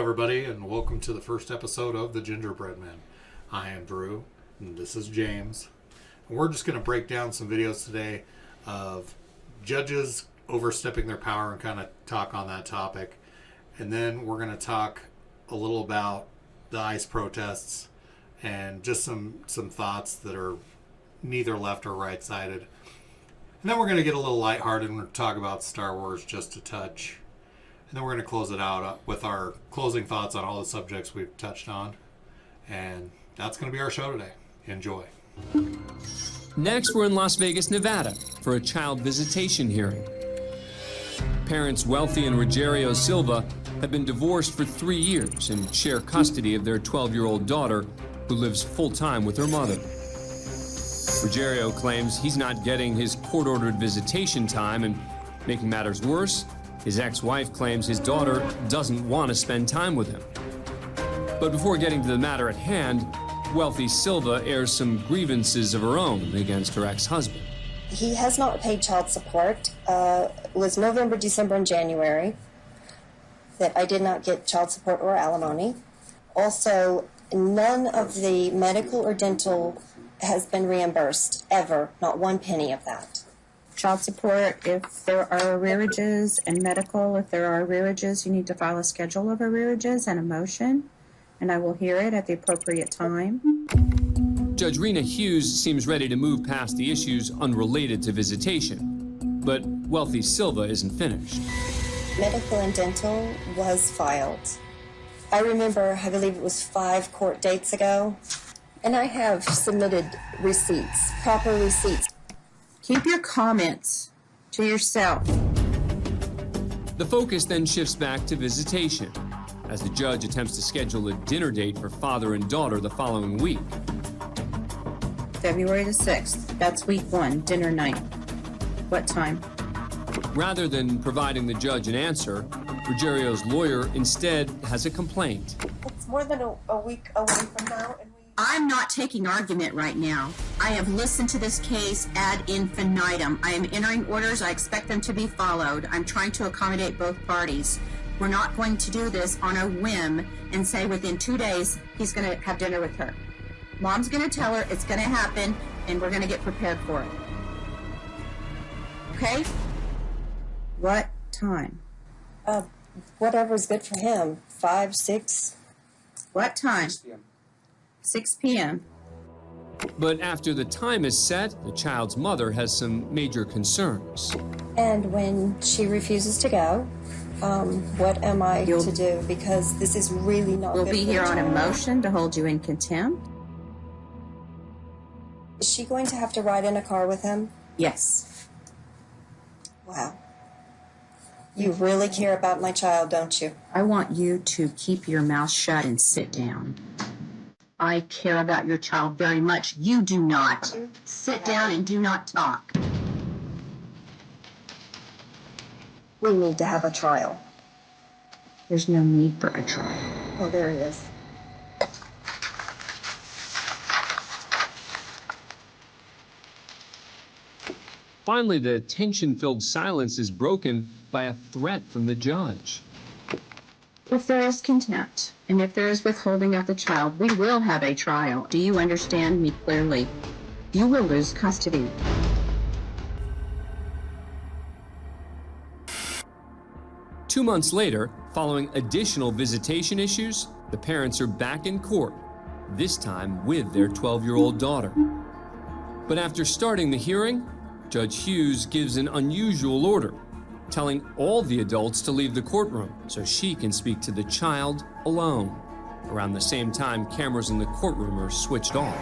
everybody, and welcome to the first episode of the Gingerbread Men. I am Drew, and this is James. And we're just going to break down some videos today of judges overstepping their power and kind of talk on that topic. And then we're going to talk a little about the ICE protests and just some thoughts that are neither left or right-sided. And then we're going to get a little lighthearted and talk about Star Wars just a touch. And then we're going to close it out with our closing thoughts on all the subjects we've touched on. And that's going to be our show today. Enjoy. Next, we're in Las Vegas, Nevada, for a child visitation hearing. Parents Wealthy and Rogerio Silva have been divorced for 3 years and share custody of their 12-year-old daughter, who lives full-time with her mother. Rogerio claims he's not getting his court-ordered visitation time, and making matters worse, his ex-wife claims his daughter doesn't want to spend time with him. But before getting to the matter at hand, Wealthy Silva airs some grievances of her own against her ex-husband. He has not paid child support. It was November, December, and January that I did not get child support or alimony. Also, none of the medical or dental has been reimbursed, ever. Not one penny of that. Child support, if there are arrearages, and medical, if there are arrearages, you need to file a schedule of arrearages and a motion, and I will hear it at the appropriate time. Judge Rena Hughes seems ready to move past the issues unrelated to visitation, but Wealthy Silva isn't finished. Medical and dental was filed. I remember, I believe it was 5 court dates ago, and I have submitted receipts, proper receipts. Keep your comments to yourself. The focus then shifts back to visitation, as the judge attempts to schedule a dinner date for father and daughter the following week. February the 6th, that's week 1, dinner night. What time? Rather than providing the judge an answer, Rogerio's lawyer instead has a complaint. It's more than a week away from now, and I'm not taking argument right now. I have listened to this case ad infinitum. I am entering orders. I expect them to be followed. I'm trying to accommodate both parties. We're not going to do this on a whim and say within 2 days he's going to have dinner with her. Mom's going to tell her it's going to happen, and we're going to get prepared for it. Okay? What time? whatever's good for him. 5, 6. What time? 6 p.m. But after the time is set, the child's mother has some major concerns. And when she refuses to go, what am I to do? Because this is really not good. We'll be here on a motion to hold you in contempt. Is she going to have to ride in a car with him? Yes. Wow. You really care about my child, don't you? I want you to keep your mouth shut and sit down. I care about your child very much. You do not. Sit down and do not talk. We need to have a trial. There's no need for a trial. Oh, there it is. Finally, the tension-filled silence is broken by a threat from the judge. If there is contempt, and if there is withholding of the child, we will have a trial. Do you understand me clearly? You will lose custody. Two months later, following additional visitation issues, the parents are back in court, this time with their 12-year-old daughter. But after starting the hearing, Judge Hughes gives an unusual order, telling all the adults to leave the courtroom so she can speak to the child alone. Around the same time, cameras in the courtroom are switched off.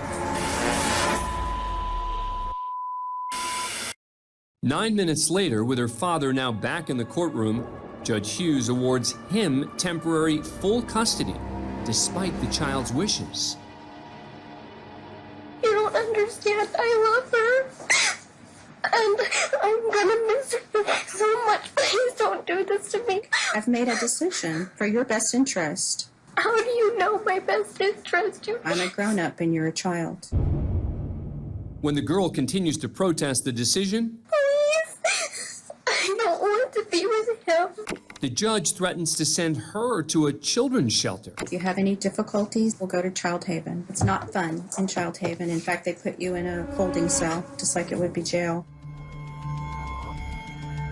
9 minutes later, with her father now back in the courtroom, Judge Hughes awards him temporary full custody, despite the child's wishes. You don't understand. I love her. And I'm gonna miss her so much. Please don't do this to me. I've made a decision for your best interest. How do you know my best interest? I'm a grown-up and you're a child. When the girl continues to protest the decision, Please. I don't want to be with him. The judge threatens to send her to a children's shelter. If you have any difficulties, we'll go to Child Haven. It's not fun in Child Haven. In fact, they put you in a holding cell, just like it would be jail.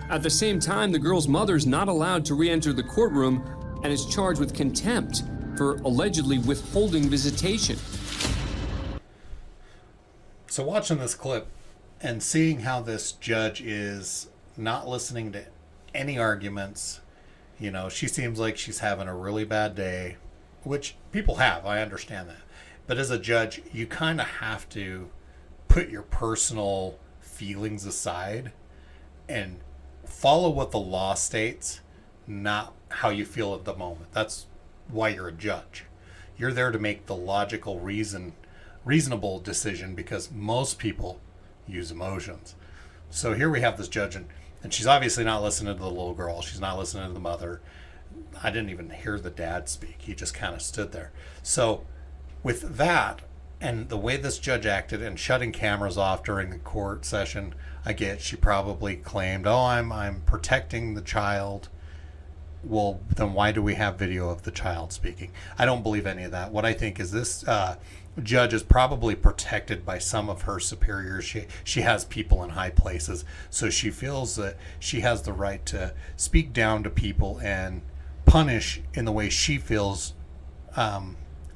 At the same time, the girl's mother's not allowed to re-enter the courtroom and is charged with contempt for allegedly withholding visitation. So watching this clip and seeing how this judge is not listening to any arguments, you know, she seems like she's having a really bad day, which people have, I understand that. But as a judge, you kind of have to put your personal feelings aside and follow what the law states, not how you feel at the moment. That's why you're a judge. You're there to make the logical reasonable decision, because most people use emotions. So here we have this judge, and she's obviously not listening to the little girl. She's not listening to the mother. I didn't even hear the dad speak. He just kind of stood there. So with that, and the way this judge acted and shutting cameras off during the court session, I get she probably claimed, oh, I'm protecting the child. Well, then why do we have video of the child speaking? I don't believe any of that. What I think is this judge is probably protected by some of her superiors. She has people in high places, so she feels that she has the right to speak down to people and punish in the way she feels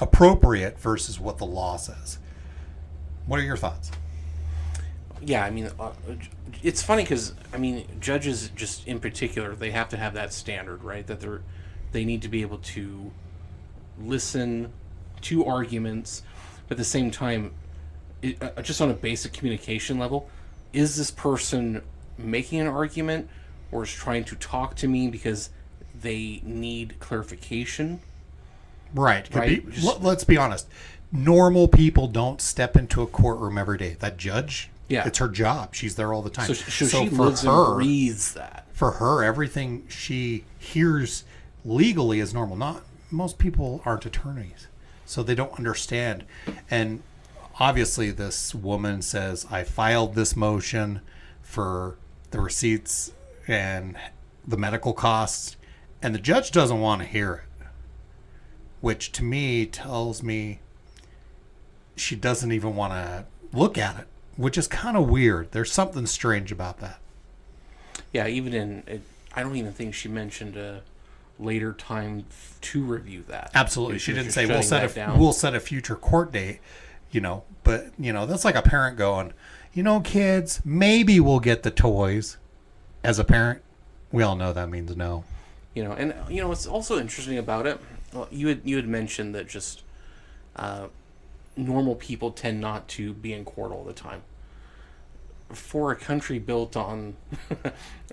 appropriate versus what the law says. What are your thoughts? Yeah, I mean, it's funny because, I mean, judges just in particular, they have to have that standard, right? That they need to be able to listen to arguments, but at the same time, just on a basic communication level, is this person making an argument or is trying to talk to me because they need clarification? Right. Let's be honest. Normal people don't step into a courtroom every day. That judge, yeah, it's her job. She's there all the time. So she lives and breathes that. For her, everything she hears legally is normal. Not most people aren't attorneys, so they don't understand. And obviously, this woman says, "I filed this motion for the receipts and the medical costs," and the judge doesn't want to hear it, which to me tells me she doesn't even want to look at it, which is kind of weird. There's something strange about that. Yeah, I don't even think she mentioned a later time to review that. Absolutely. She didn't say we'll set a future court date, but that's like a parent going, kids, maybe we'll get the toys. As a parent, we all know that means no. And what's also interesting about it, well, you had mentioned that just normal people tend not to be in court all the time. For a country built on,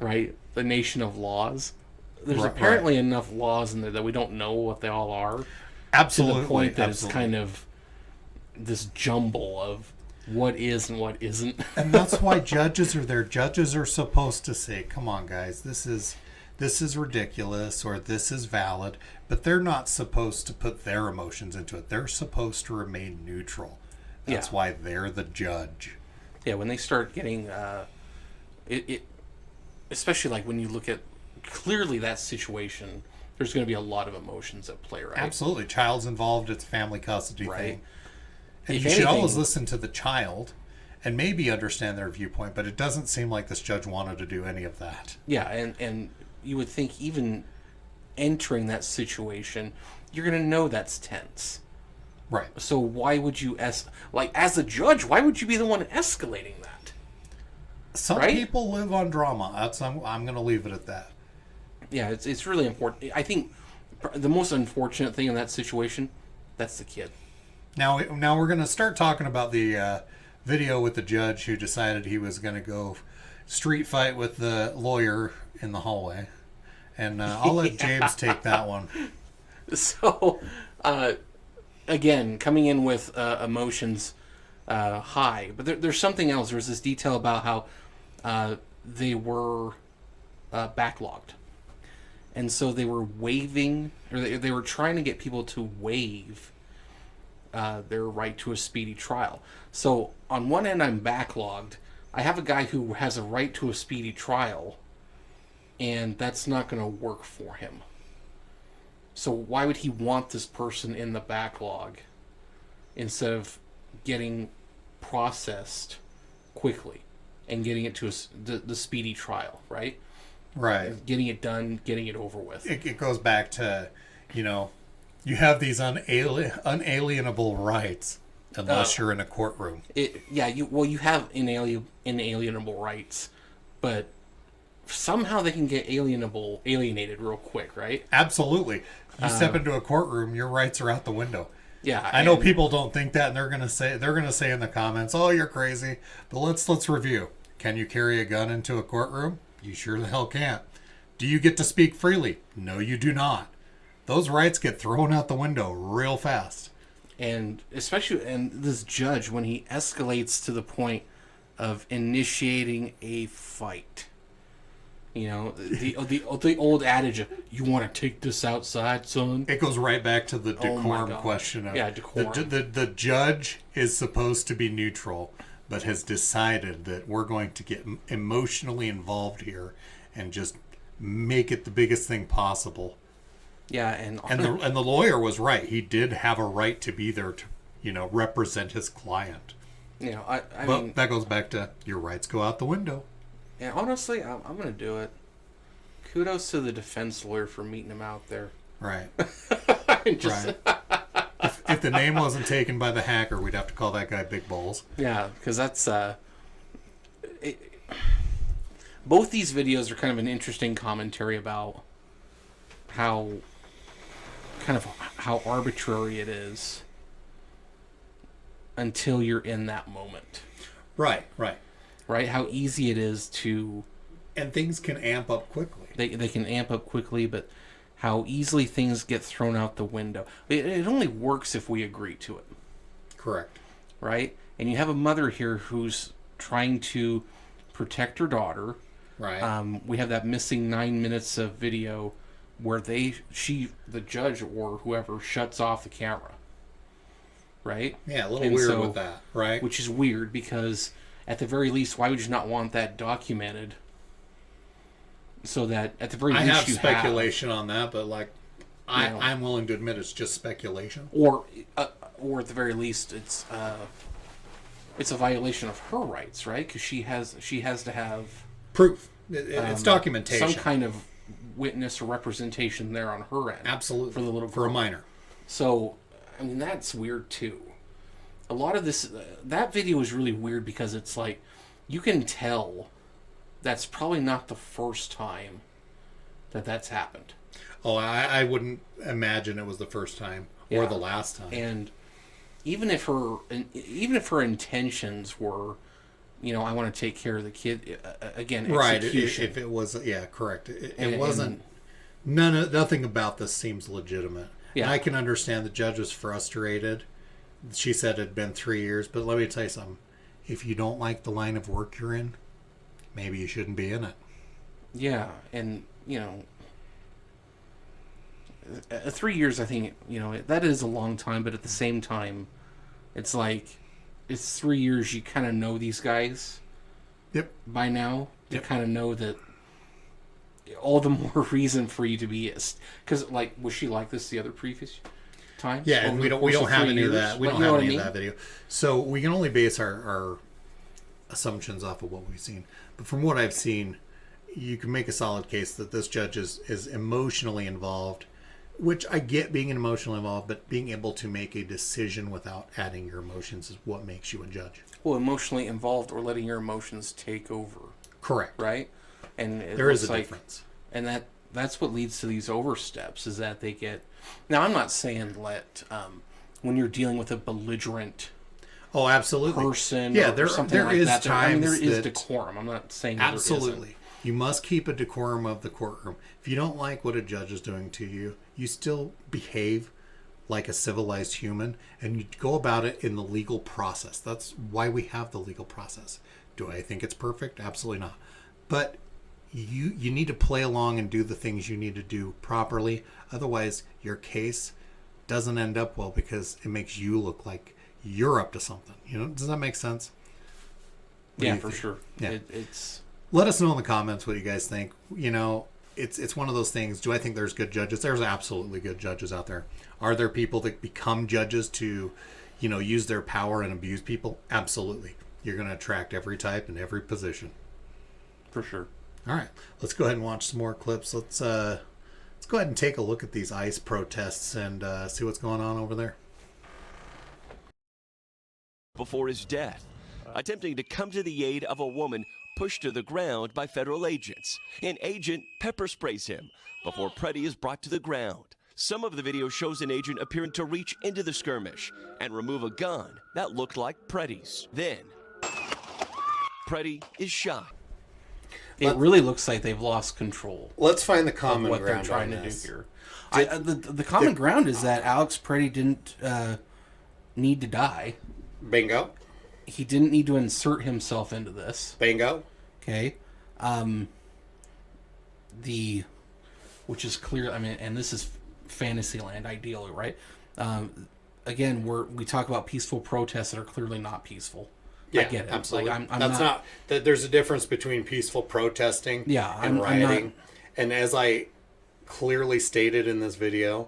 right, the nation of laws, there's apparently enough laws in there that we don't know what they all are. Absolutely. To the point that it's kind of this jumble of what is and what isn't. And that's why judges are there. Judges are supposed to say, come on, guys, this is ridiculous or this is valid, but they're not supposed to put their emotions into it. They're supposed to remain neutral. That's why they're the judge. Yeah, when they start getting it especially like when you look at clearly that situation, there's going to be a lot of emotions at play, right? Absolutely. Child's involved, it's a family custody thing. And you should always listen to the child and maybe understand their viewpoint, but it doesn't seem like this judge wanted to do any of that. Yeah, and you would think even entering that situation, you're going to know that's tense. Right. So why would you, as a judge, why would you be the one escalating that? Some people live on drama. I'm going to leave it at that. Yeah, it's really important. I think the most unfortunate thing in that situation, that's the kid. Now we're going to start talking about the video with the judge who decided he was going to go street fight with the lawyer in the hallway. And I'll let James take that one. So, again, coming in with emotions high. But there's something else. There's this detail about how they were backlogged. And so they were waiving, or they were trying to get people to waive their right to a speedy trial. So on one end, I'm backlogged. I have a guy who has a right to a speedy trial, and that's not going to work for him. So why would he want this person in the backlog instead of getting processed quickly and getting it to the speedy trial, right? Right. Getting it done, getting it over with. It goes back to, you have these unalienable rights unless you're in a courtroom. You have inalienable rights, but somehow they can get alienated real quick, right? Absolutely. You step into a courtroom, your rights are out the window. Yeah, I know people don't think that, and they're gonna say in the comments, "Oh, you're crazy." But let's review. Can you carry a gun into a courtroom? You sure the hell can't. Do you get to speak freely? No, you do not. Those rights get thrown out the window real fast. And especially, this judge, when he escalates to the point of initiating a fight, the old adage of, "You want to take this outside, son?" It goes right back to the decorum question. Decorum. The judge is supposed to be neutral, but has decided that we're going to get emotionally involved here and just make it the biggest thing possible. Yeah, and the lawyer was right. He did have a right to be there to, represent his client. I but mean, that goes back to your rights go out the window. And honestly, I'm going to do it. Kudos to the defense lawyer for meeting him out there. Right. Just, right. If the name wasn't taken by the hacker, we'd have to call that guy Big Balls. Yeah, because that's... both these videos are kind of an interesting commentary about how arbitrary it is until you're in that moment. Right. Right? How easy it is to... And things can amp up quickly. They can amp up quickly, but how easily things get thrown out the window. It only works if we agree to it. Correct. Right? And you have a mother here who's trying to protect her daughter. Right. We have that missing 9 minutes of video where the judge or whoever shuts off the camera. Right? Yeah, a little weird with that, right? Which is weird because at the very least, why would you not want that documented? So that at the very least I have speculation on that, but I'm willing to admit it's just speculation. Or at the very least, it's a violation of her rights, right? Because she has to have proof. It's documentation. Some kind of witness or representation there on her end. Absolutely. For the little girl. For a minor. So, I mean, that's weird too. A lot of this, that video is really weird because it's like, you can tell that's probably not the first time that's happened. Oh, I wouldn't imagine it was the first time or the last time. And even if her intentions were, I want to take care of the kid, again, right? Execution. If it was, correct. It wasn't. Nothing about this seems legitimate. Yeah. And I can understand the judge was frustrated. She said it had been 3 years, but let me tell you something. If you don't like the line of work you're in, maybe you shouldn't be in it. Yeah, and 3 years, I think, that is a long time, but at the same time, it's like, it's 3 years, you kind of know these guys. Yep. By now, you kind of know that all the more reason for you to be, because was she like this the other previous times? Yeah, and we don't have any of that. We don't have any of that video. So we can only base our assumptions off of what we've seen. But from what I've seen, you can make a solid case that this judge is emotionally involved, which I get being emotionally involved, but being able to make a decision without adding your emotions is what makes you a judge. Well, emotionally involved or letting your emotions take over. Correct. Right? And there is a difference. And that's what leads to these oversteps, is that they get... Now, I'm not saying when you're dealing with a belligerent... Oh, absolutely. Person, yeah, or something there like is that. times there is that decorum. I'm not saying absolutely. You must keep a decorum of the courtroom. If you don't like what a judge is doing to you, you still behave like a civilized human, and you go about it in the legal process. That's why we have the legal process. Do I think it's perfect? Absolutely not. But you need to play along and do the things you need to do properly. Otherwise, your case doesn't end up well because it makes you look like you're up to something. Does that make sense? Yeah, for sure. Yeah. Let us know in the comments what you guys think. You know, it's one of those things. Do I think there's good judges? There's absolutely good judges out there. Are there people that become judges to, you know, use their power and abuse people? Absolutely. You're going to attract every type and every position. For sure. All right, let's go ahead and watch some more clips. Let's go ahead and take a look at these ICE protests and see what's going on over there. Before his death, attempting to come to the aid of a woman pushed to the ground by federal agents. An agent pepper sprays him before Preddy is brought to the ground. Some of the video shows an agent appearing to reach into the skirmish and remove a gun that looked like Preddy's. Then, Preddy is shot. It really looks like they've lost control. Let's find the common what ground they're trying on to this. do here. The common ground is that Alex Preddy didn't need to die. Bingo. He didn't need to insert himself into this. Bingo. Okay. Which is clear. I mean, and this is Fantasyland, ideally, right? Again, we talk about peaceful protests that are clearly not peaceful. Yeah, I get it. absolutely. Like, I'm That's not. There's a difference between peaceful protesting and rioting. And as I clearly stated in this video,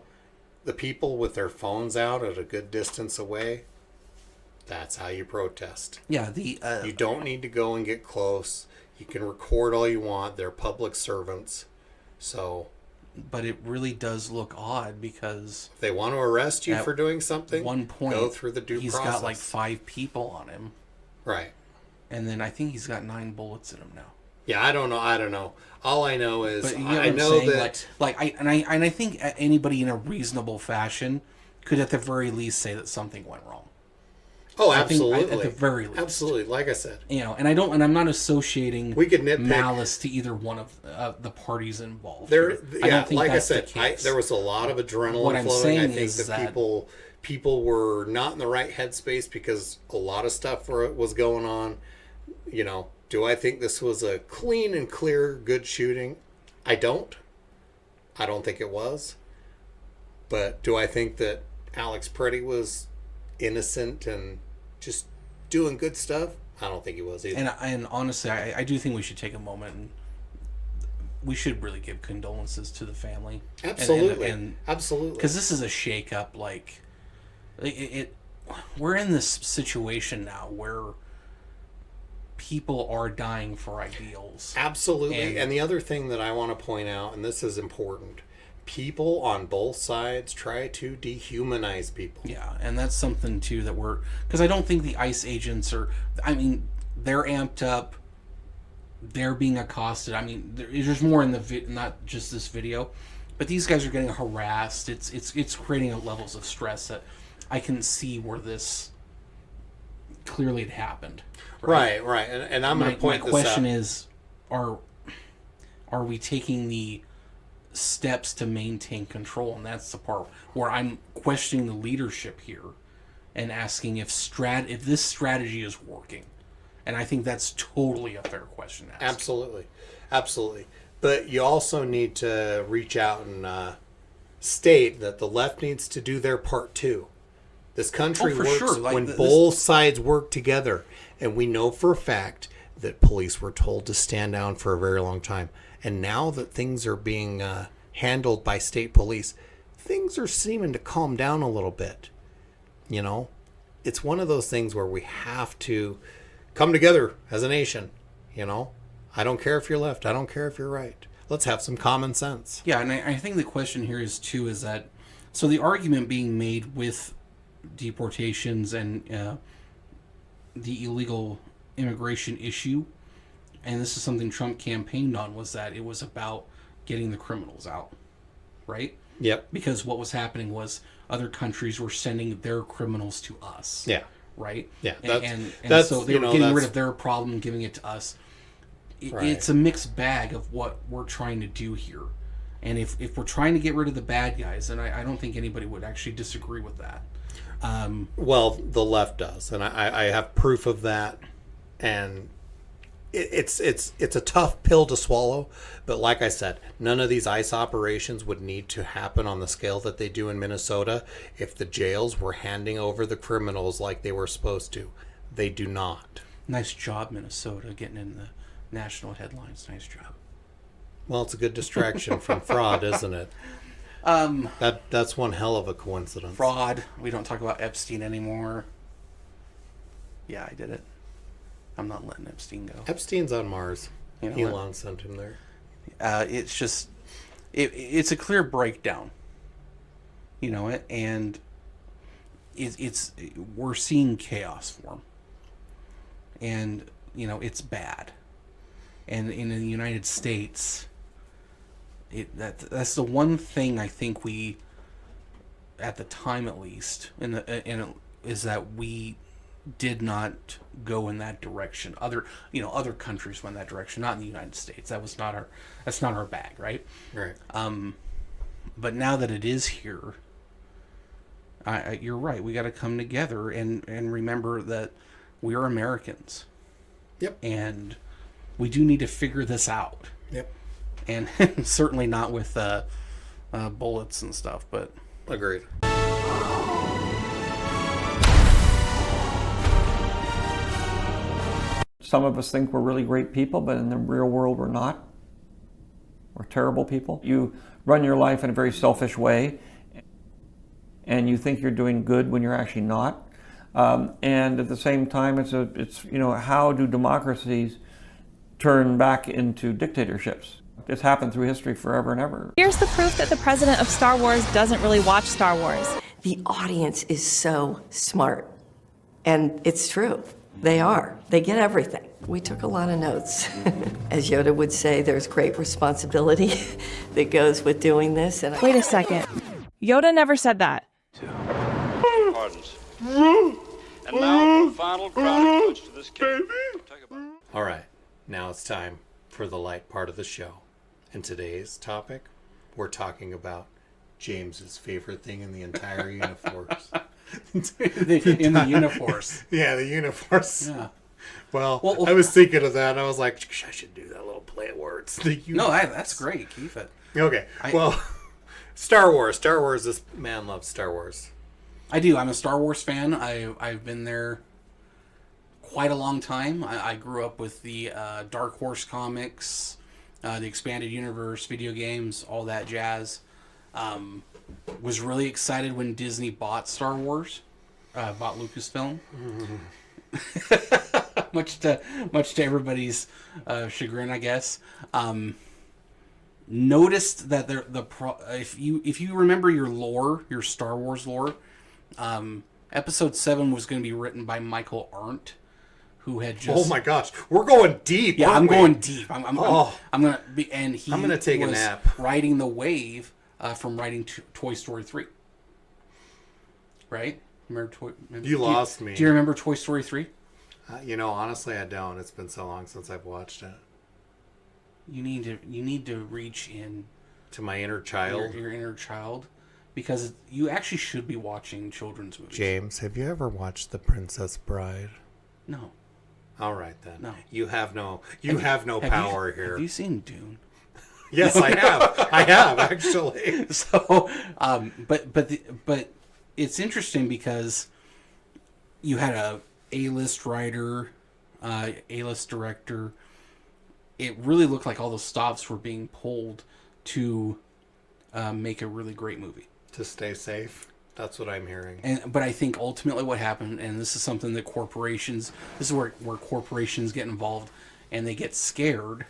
the people with their phones out at a good distance away, that's how you protest. Yeah, you don't need to go and get close. You can record all you want. They're public servants. So, but it really does look odd because if they want to arrest you for doing something, at one point, go through the due process. He's got like 5 people on him. Right. And then I think he's got 9 bullets in him now. Yeah, I don't know. All I know is I know that I think anybody in a reasonable fashion could at the very least say that something went wrong. Oh, absolutely. At the very least. Absolutely, like I said. You know, and I'm not associating we could nitpick malice to either one of the parties involved. Like I said, there was a lot of adrenaline flowing. I think that people were not in the right headspace because a lot of stuff was going on. You know, do I think this was a clean and clear, good shooting? I don't think it was. But do I think that Alex Preddy was innocent and just doing good stuff? I don't think he was either. And honestly, I do think we should take a moment and we should really give condolences to the family. Absolutely. And absolutely. Because this is a shakeup. Like, we're in this situation now where people are dying for ideals. Absolutely. And the other thing that I want to point out, and this is important, people on both sides try to dehumanize people. Yeah, and that's something too that because I don't think the ICE agents they're amped up, they're being accosted. I mean, there's more in not just this video, but these guys are getting harassed. It's creating levels of stress that I can see where this clearly had happened. Right. And I'm going to point this out. My question is, are we taking the steps to maintain control? And that's the part where I'm questioning the leadership here and asking if this strategy is working. And I think that's totally a fair question to ask. Absolutely. But you also need to reach out and state that the left needs to do their part too. This country works when both sides work together. And we know for a fact that police were told to stand down for a very long time. And now that things are being handled by state police, things are seeming to calm down a little bit. You know, it's one of those things where we have to come together as a nation. You know, I don't care if you're left. I don't care if you're right. Let's have some common sense. Yeah, and I think the question here is that so the argument being made with deportations and the illegal immigration issue, and this is something Trump campaigned on, was that it was about getting the criminals out, right? Yep. Because what was happening was other countries were sending their criminals to us. Yeah. Right? Yeah. And so they were getting rid of their problem and giving it to us. It's a mixed bag of what we're trying to do here. And if we're trying to get rid of the bad guys, then I don't think anybody would actually disagree with that. Well, the left does, and I have proof of that, and it's a tough pill to swallow. But like I said, none of these ICE operations would need to happen on the scale that they do in Minnesota if the jails were handing over the criminals like they were supposed to. They do not. Nice job, Minnesota, getting in national headlines. Nice job. Well, it's a good distraction from fraud, isn't it? That's one hell of a coincidence. Fraud. We don't talk about Epstein anymore. Yeah, I did it. I'm not letting Epstein go. Epstein's on Mars. You know Elon sent him there. It's just, it's a clear breakdown. You know it, and it's we're seeing chaos form, and it's bad. And in the United States, that's the one thing I think we, at the time at least, is that we did not go in that direction. Other countries went that direction, not in the United States. That's not our bag, right? Right. But now that it is here, you're right. We got to come together and remember that we are Americans. Yep. And we do need to figure this out. Yep. And certainly not with bullets and stuff, but... Agreed. Some of us think we're really great people, but in the real world we're not. We're terrible people. You run your life in a very selfish way, and you think you're doing good when you're actually not. And at the same time, it's how do democracies turn back into dictatorships? It's happened through history forever and ever. Here's the proof that the president of Star Wars doesn't really watch Star Wars. The audience is so smart, and it's true. They are. They get everything. We took a lot of notes. As Yoda would say, there's great responsibility that goes with doing this. And Wait a second. Yoda never said that. Pardons. And now for the final crowning punch to this cake. All right. Now it's time for the light part of the show. And today's topic, we're talking about James's favorite thing in the entire universe. in the universe. Yeah, the universe. Yeah. Well, I was thinking of that, and I was like, I should do that little play of words. No, that's great. Keep it. Okay. Star Wars. Star Wars. This man loves Star Wars. I do. I'm a Star Wars fan. I've been there quite a long time. I grew up with the Dark Horse comics, the expanded universe, video games, all that jazz. Was really excited when Disney bought Star Wars, bought Lucasfilm. much to everybody's chagrin, I guess. Noticed that if you remember your lore, your Star Wars lore, Episode 7 was going to be written by Michael Arndt, who had just... Oh my gosh, we're going deep. Yeah, I'm going deep. I'm gonna be, and I'm gonna take a nap. Riding the wave from writing Toy Story 3. Right? You lost me. Do you remember Toy Story 3? Honestly, I don't. It's been so long since I've watched it. You need to reach in to my inner child. Your inner child, because you actually should be watching children's movies. James, have you ever watched The Princess Bride? No. All right then. No. You have no power here. Have you seen Dune? Yes, I have. I have actually. So, but it's interesting because you had a A-list writer, A-list director. It really looked like all the stops were being pulled to make a really great movie. To stay safe. That's what I'm hearing. But I think ultimately what happened, and this is something that this is where corporations get involved and they get scared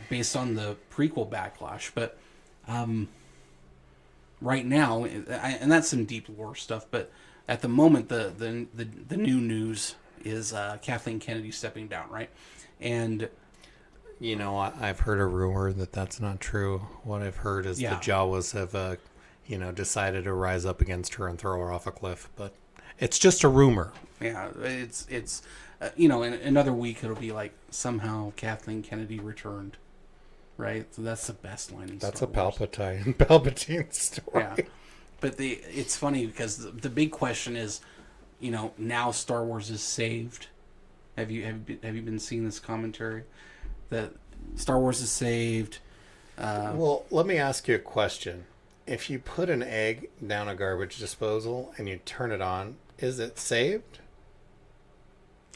based on the prequel backlash. But right now, and that's some deep lore stuff, but at the moment, the new news is Kathleen Kennedy stepping down, right? And I've heard a rumor that that's not true. What I've heard is the Jawas have decided to rise up against her and throw her off a cliff, but it's just a rumor. Yeah, it's in another week it'll be like somehow Kathleen Kennedy returned, right? So that's the best line in That's Star a Wars. Palpatine story. Yeah, but it's funny because the big question is, now Star Wars is saved. Have you been seeing this commentary that Star Wars is saved? Well, let me ask you a question. If you put an egg down a garbage disposal and you turn it on, is it saved?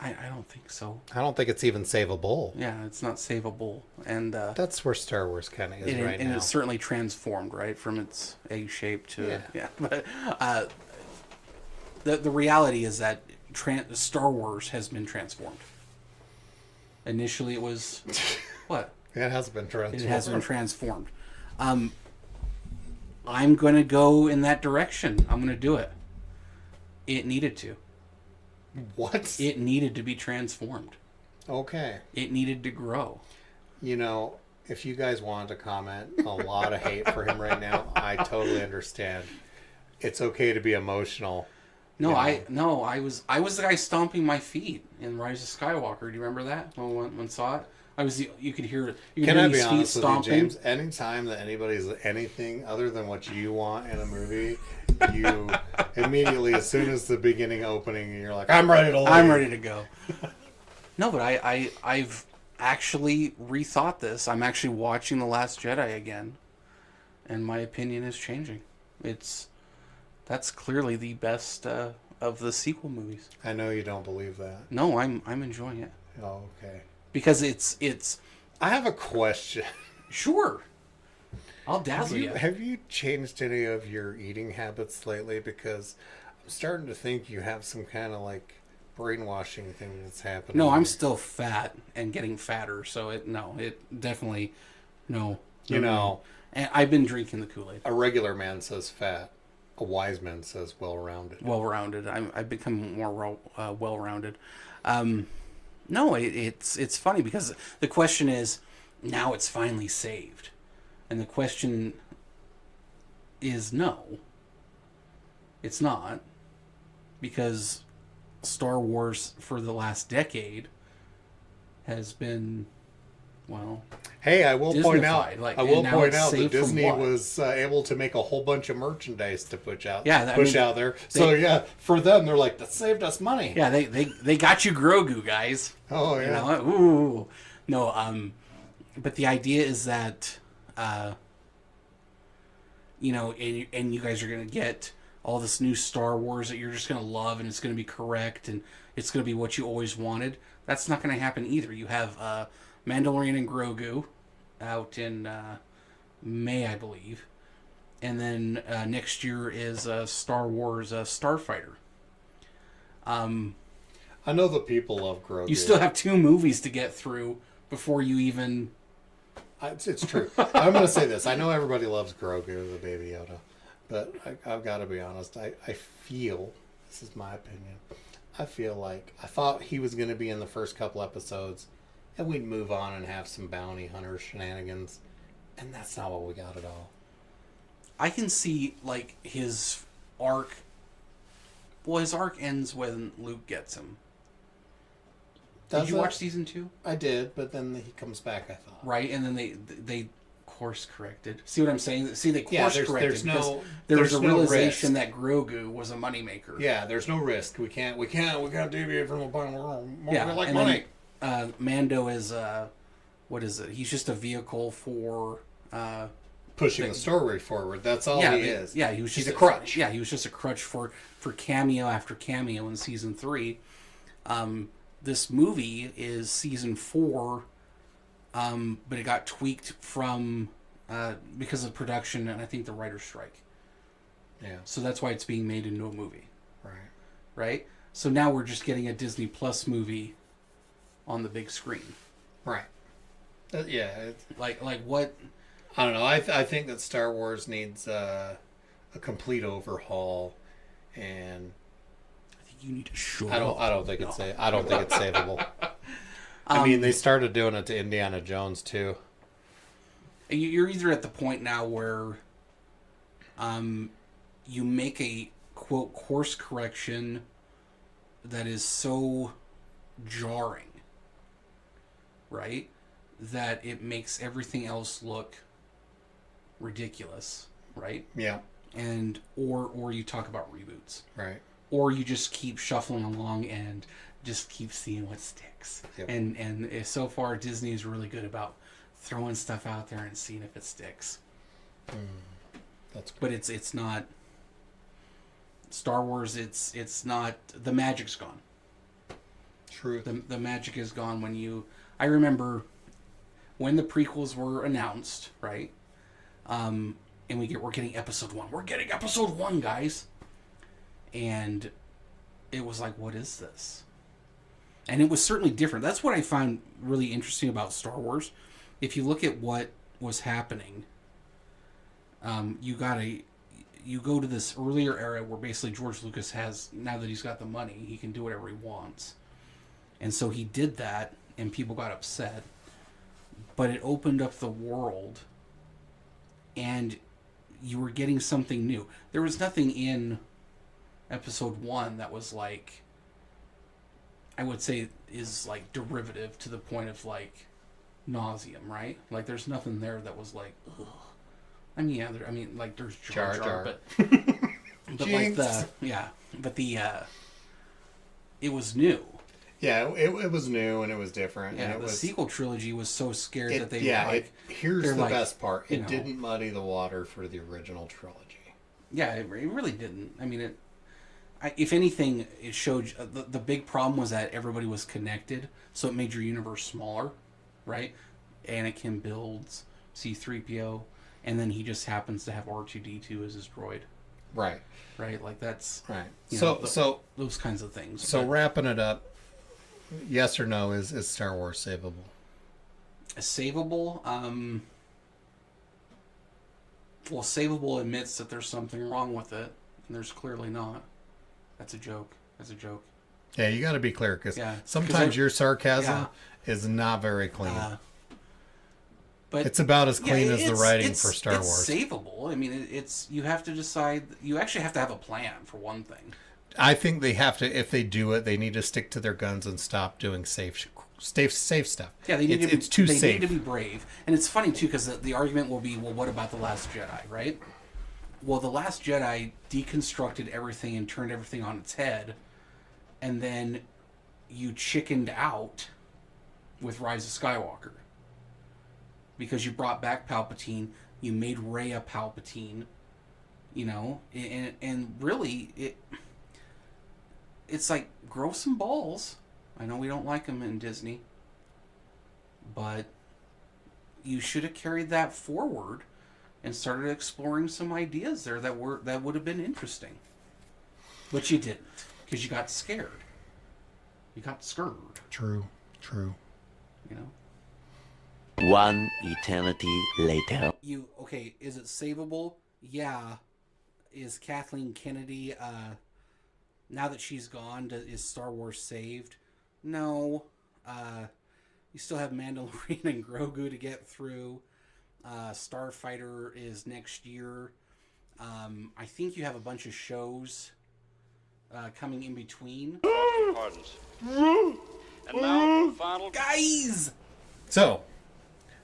I don't think so. I don't think it's even savable. Yeah, it's not savable, and that's where Star Wars kind of is right now. And it's certainly transformed, right, from its egg shape to But the reality is that Star Wars has been transformed. Initially, it was what? It has been transformed. It has been transformed. I'm going to go in that direction. I'm going to do it. It needed to. What? It needed to be transformed. Okay. It needed to grow. You know, if you guys wanted to comment a lot of hate for him right now, I totally understand. It's okay to be emotional. No, I was the guy stomping my feet in Rise of Skywalker. Do you remember that when saw it? You could hear Can I be his feet honest with you, stomping. James? Anytime that anybody's anything other than what you want in a movie, you immediately, as soon as the beginning opening, you're like, I'm ready to leave. I'm ready to go. No, but I've actually rethought this. I'm actually watching The Last Jedi again, and my opinion is changing. That's clearly the best of the sequel movies. I know you don't believe that. No, I'm enjoying it. Oh, okay. Because it's. I have a question. Sure. I'll dazzle you. Have you changed any of your eating habits lately? Because I'm starting to think you have some kind of like brainwashing thing that's happening. No, I'm still fat and getting fatter, so it definitely no. You know, and I've been drinking the Kool-Aid. A regular man says fat. A wise man says well-rounded. Well-rounded. I've become more well-rounded. No, it's funny because the question is, now it's finally saved. And the question is no. It's not. Because Star Wars for the last decade has been, well... Hey, I will point out that Disney was was able to make a whole bunch of merchandise to push out there. For them, they're like, that saved us money. Yeah, they got you Grogu, guys. Oh, yeah. You know? Ooh. No, but the idea is that, you know, and you guys are going to get all this new Star Wars that you're just going to love, and it's going to be correct, and it's going to be what you always wanted. That's not going to happen either. You have Mandalorian and Grogu out in May, I believe. And then next year is Star Wars Starfighter. I know the people love Grogu. You still have 2 movies to get through before you even... It's true. I'm going to say this. I know everybody loves Grogu, the Baby Yoda. But I've got to be honest. I feel, this is my opinion, I feel like I thought he was going to be in the first couple episodes and we'd move on and have some bounty hunter shenanigans. And that's not what we got at all. I can see, like, his arc... Well, his arc ends when Luke gets him. Did you watch season 2? I did, but then he comes back, I thought. Right, and then they course corrected. See what I'm saying? See, they course corrected. There was a realization that Grogu was a moneymaker. Yeah, there's no risk. We can't deviate from the plan. We like money. Then, Mando is what is it? He's just a vehicle for pushing the story forward. That's all he is. Yeah, he's a crutch. Yeah, he was just a crutch for cameo after cameo in season 3. This movie is season 4, but it got tweaked from because of production and I think the writer's strike. Yeah. So that's why it's being made into a movie. Right. Right? So now we're just getting a Disney Plus movie on the big screen. Right. Yeah. Like what? I don't know. I think that Star Wars needs a complete overhaul, and I think you need to show. I don't think it's savable. I mean, they started doing it to Indiana Jones too. You're either at the point now where, you make a quote course correction that is so jarring, right, that it makes everything else look ridiculous, right? Yeah. And or you talk about reboots, right? Or you just keep shuffling along and just keep seeing what sticks. Yep. And so far Disney is really good about throwing stuff out there and seeing if it sticks. That's good. But it's not Star Wars. It's not, the magic's gone. True. The magic is gone when you... I remember when the prequels were announced, right? And we're getting episode 1. We're getting episode 1, guys. And it was like, what is this? And it was certainly different. That's what I found really interesting about Star Wars. If you look at what was happening, you go to this earlier era where basically George Lucas has, now that he's got the money, he can do whatever he wants. And so he did that, and people got upset. But it opened up the world, and you were getting something new. There was nothing in episode 1 that was like, I would say is like derivative to the point of like nauseum, right? Like there's nothing there that was like, ugh. I mean, yeah, like there's Jar Jar. But like it was new. Yeah, it was new and it was different. Yeah, and the sequel trilogy was so scared that they yeah. were like, here's the best part: it know, didn't muddy the water for the original trilogy. Yeah, it really didn't. I mean, if anything, it showed the big problem was that everybody was connected, so it made your universe smaller, right? Anakin builds C-3PO, and then he just happens to have R2-D2 as his droid. Right. Right? Like that's... Right. So those kinds of things. So wrapping it up, yes or no, is Star Wars savable? Savable? Well, savable admits that there's something wrong with it, and there's clearly not. That's a joke. Yeah, you got to be clear, because sometimes your sarcasm is not very clean. But it's about as clean as the writing for Star Wars. It's savable. I mean, you have to decide. You actually have to have a plan, for one thing. I think they have to. If they do it, they need to stick to their guns and stop doing safe stuff. Yeah, they need to be, it's too safe. They need to be brave. And it's funny, too, because the argument will be, well, what about The Last Jedi, right? Well, The Last Jedi deconstructed everything and turned everything on its head, and then you chickened out with Rise of Skywalker. Because you brought back Palpatine, you made Rey a Palpatine, you know, and really, it's like, grow some balls. I know we don't like them in Disney, but you should have carried that forward and started exploring some ideas there that would have been interesting. But you didn't, because you got scared. You got scared. True. You know? One eternity later. Is it savable? Yeah. Is Kathleen Kennedy, now that she's gone, is Star Wars saved? No. You still have Mandalorian and Grogu to get through. Starfighter is next year. I think you have a bunch of shows coming in between. Pardons. And now, final... Guys! So,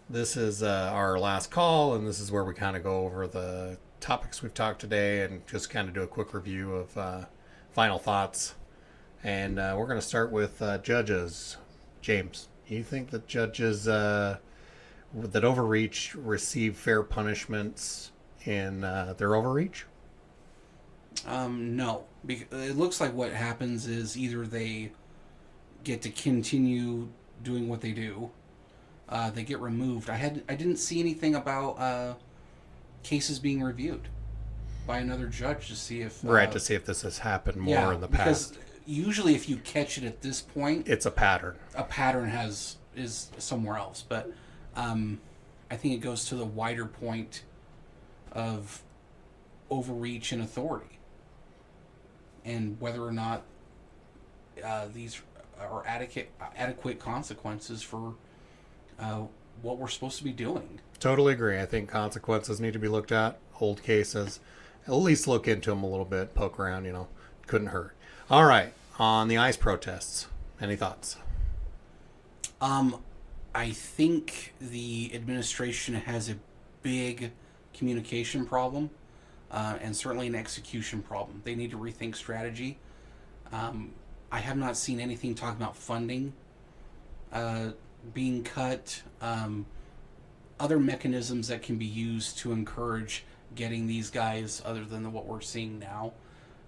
this is our last call, and this is where we kind of go over the topics we've talked today and just kind of do a quick review of final thoughts. And we're going to start with judges. James, you think that judges that overreach receive fair punishments in their overreach? No. It looks like what happens is either they get to continue doing what they do, they get removed. I didn't see anything about cases being reviewed by another judge to see if to see if this has happened more in the past. Because usually, if you catch it at this point, it's a pattern. A pattern is somewhere else, but I think it goes to the wider point of overreach and authority, and whether or not these are adequate consequences for what we're supposed to be doing. Totally agree. I think consequences need to be looked at. Old cases, at least look into them a little bit, poke around, couldn't hurt. All right, on the ICE protests, any thoughts? I think the administration has a big communication problem, and certainly an execution problem. They need to rethink strategy. I have not seen anything talking about funding being cut, other mechanisms that can be used to encourage getting these guys other than what we're seeing now.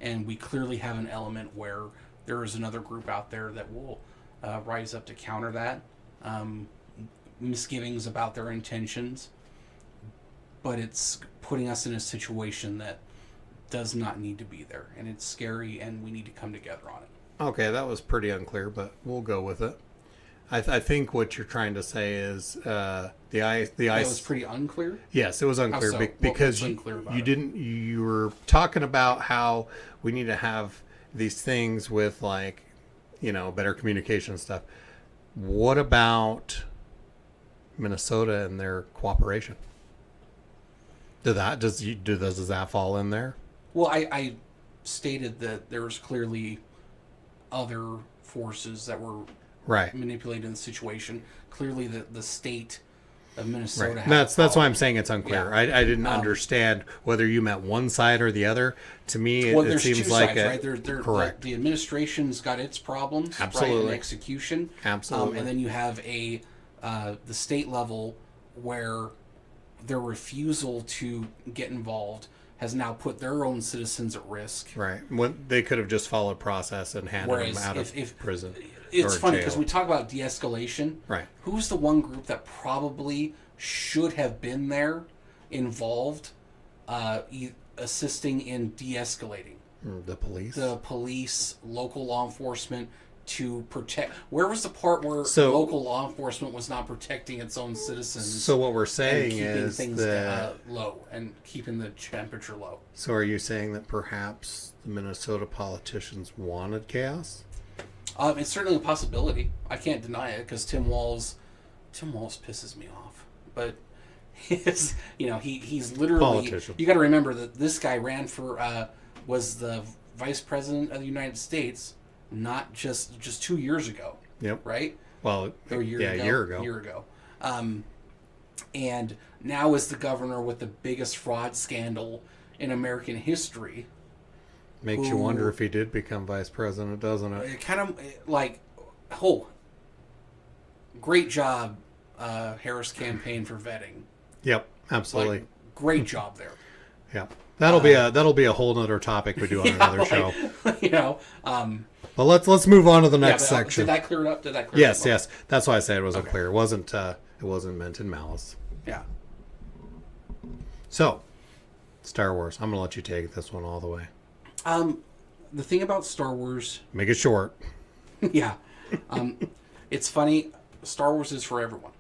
And we clearly have an element where there is another group out there that will rise up to counter that. Misgivings about their intentions, but it's putting us in a situation that does not need to be there, and it's scary, and we need to come together on it. Okay, that was pretty unclear, but we'll go with it. I think what you're trying to say is the ice. That was pretty unclear. Yes, it was unclear How so? because What's unclear about you didn't. You were talking about how we need to have these things with, like, better communication and stuff. What about Minnesota and their cooperation? Does that fall in there? Well, I stated that there was clearly other forces that were manipulating the situation. Clearly, the state of Minnesota. Right. That's why I'm saying it's unclear. Yeah. I didn't understand whether you meant one side or the other. To me, it seems like sides, right? Correct. The administration's got its problems, absolutely, right, and execution, absolutely, and then you have the state level where their refusal to get involved has now put their own citizens at risk. Right. When they could have just followed process and handed them out of prison. It's funny because we talk about de-escalation. Right. Who's the one group that probably should have been there, involved, assisting in de-escalating? The police. The police, local law enforcement, to protect. Where was the part where local law enforcement was not protecting its own citizens? So what we're saying is keeping things that low and keeping the temperature low. So are you saying that perhaps the Minnesota politicians wanted chaos? It's certainly a possibility. I can't deny it because Tim Walz pisses me off. But he's literally politician. You got to remember that this guy ran for was the vice president of the United States. Not just 2 years ago. Yep. Right? Well, a year ago. And now is the governor with the biggest fraud scandal in American history. Makes you wonder if he did become vice president, doesn't it? It kind of like, great job, Harris campaign for vetting. Yep, absolutely. Great job there. Yeah. That'll be a whole other topic we do on another show. But let's move on to the next section. Did that clear it up? Yes. That's why I said it wasn't clear. It wasn't meant in malice. Yeah. So, Star Wars. I'm gonna let you take this one all the way. The thing about Star Wars. Make it short. Yeah. It's funny. Star Wars is for everyone.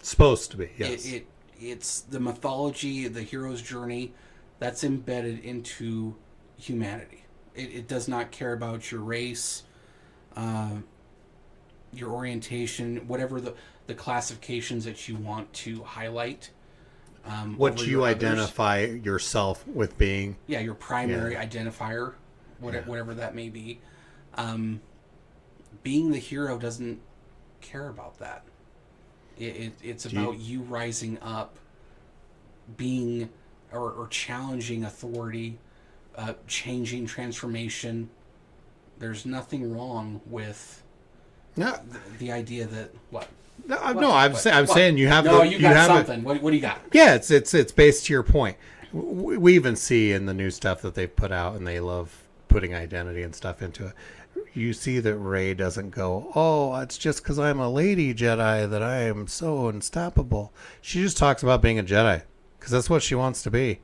Supposed to be. Yes. It's the mythology, the hero's journey, that's embedded into humanity. It does not care about your race, your orientation, whatever the classifications that you want to highlight. What you identify yourself with being. Yeah, your primary identifier, whatever that may be. Being the hero doesn't care about that. It's about you rising up, being or challenging authority, changing transformation. There's nothing wrong with the idea that what. I'm saying you have. No, you got something. What do you got? Yeah, it's based to your point. We even see in the new stuff that they've put out, and they love putting identity and stuff into it. You see that Rey doesn't go, oh, it's just because I'm a lady Jedi that I am so unstoppable. She just talks about being a Jedi because that's what she wants to be.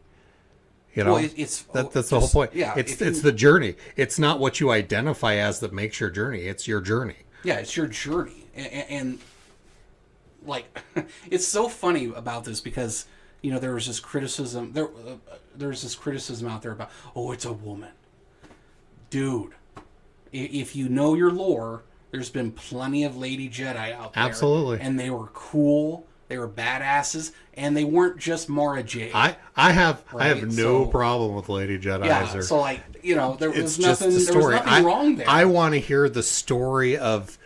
Well, that's the whole point. Yeah, it's the journey. It's not what you identify as that makes your journey. It's your journey. Yeah, it's your journey, and like it's so funny about this because there was this criticism. There's this criticism out there about, oh, it's a woman, dude. If you know your lore, there's been plenty of lady Jedi out there. Absolutely. And they were cool, they were badasses, and they weren't just Mara Jade. I have no problem with lady Jedi. Yeah, so there was nothing wrong there. I want to hear the story of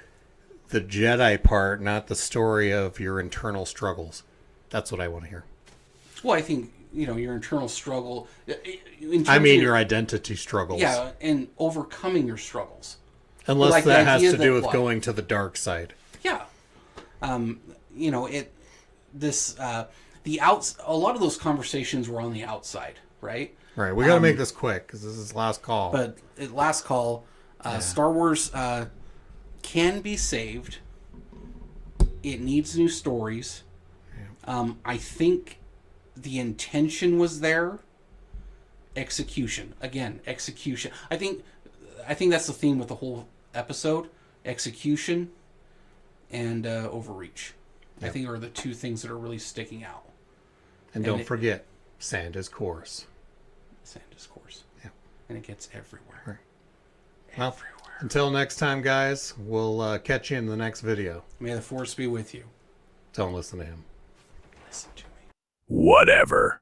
the Jedi part, not the story of your internal struggles. That's what I want to hear. Well, I think your internal struggle. Your identity struggles. Yeah, and overcoming your struggles. Unless that has to do with going to the dark side. Yeah. A lot of those conversations were on the outside, right? Right. We got to make this quick because this is last call. But last call, Star Wars can be saved. It needs new stories. I think the intention was there. Execution. Again, execution. I think that's the theme with the whole episode. Execution and overreach. Yep. I think are the two things that are really sticking out. And don't forget, sand is coarse. Sand is coarse. Yeah. And it gets everywhere. Right. Well, until next time, guys, we'll catch you in the next video. May the force be with you. Don't listen to him. Listen to me. Whatever.